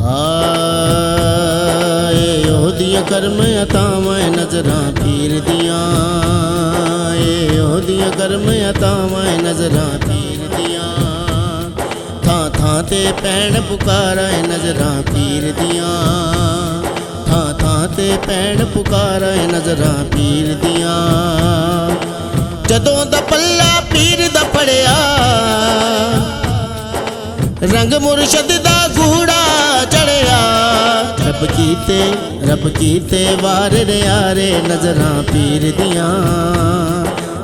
आए ओदियां कर्म अतावां नजरां पीर दियां, ओदियां कर्म अतावां नजरां पीर दियां। थां थां ते पैण पुकारा नजरां पीर दियां, थां थां ते पैण पुकारा नजरां पीर दियां। जदों दा पल्ला पीर दा फड़िया, रंग मुर्शद दा गूड़ा चढ़िया। रब कीते वार न्यारे नजरां पीर दियां,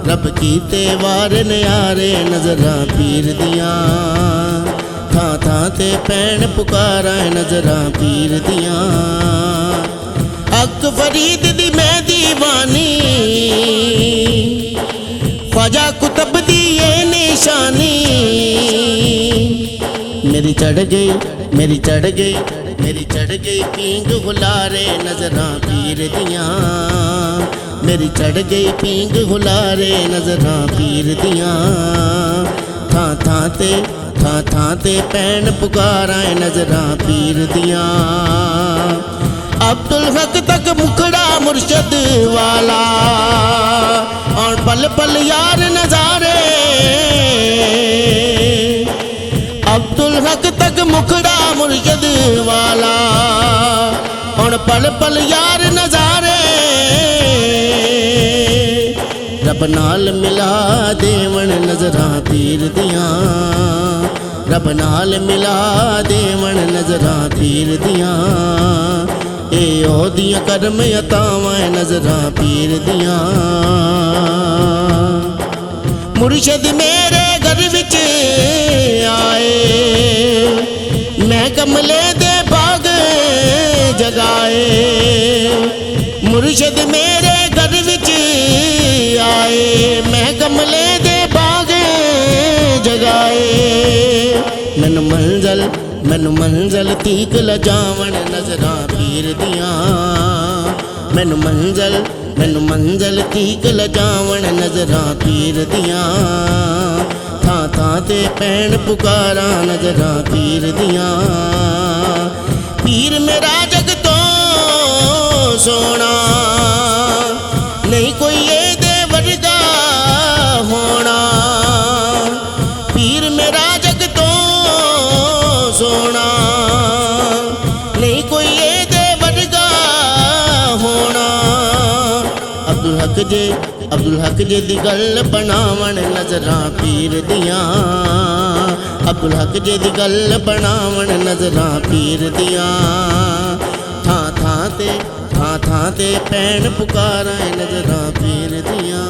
रब कीते वार न्यारे नजरां पीर दियां। थां थां ते पैण पुकारा नजरां पीर दियां। अक फरीद दी मैं दीवानी, ख्वाजा कुतुब दी ये निशानी। मेरी चढ़ गई मेरी चढ़ गई मेरी चढ़ गई पींग हुलारे नजरां पीर दियां। मेरी चढ़ गई पींग हुलारे नजरां पीर दियां। थां थां ते पैण पुकारा नजरां पीर दियां। अब्दुल हक तक मुखड़ा मुर्शद वाला, और पल पल यार नजारे। अब्दुल हक तक मुखड़ा मुर्शद वाला, और पल पल यार नजारे। रब नाल मिला देवण नजरां पीर दियां, रब नाल मिला देवण नजरां पीर दियां। ए ओदियां कर्म अतावां नजरां पीर दियां। मुर्शद मेरे घर विच आए, मैं कमले दे बाग जगाए। मुर्शद मेरे घर विच आए, मैं कमले दे बाग जगाए। मैनू मंजल तीक लजावण नजरां पीर दियां। मैनू मंजल तीक लजावण नजरां पीर दियां। थां थां ते पैण पुकारा नजरां पीर दियां। पीर मेरा जग तो सोना, नहीं कोई एदे वर्गा होना। पीर मेरा जग तो सोना, नहीं कोई एदे वर्गा होना। अब्दुल हक जे दी गल बनावण नजरां पीर दियां। अब्दुल हक जे दी गल बनावण नजरां पीर दियां। थां थां ते पैण पुकारा नजरां पीर दियां।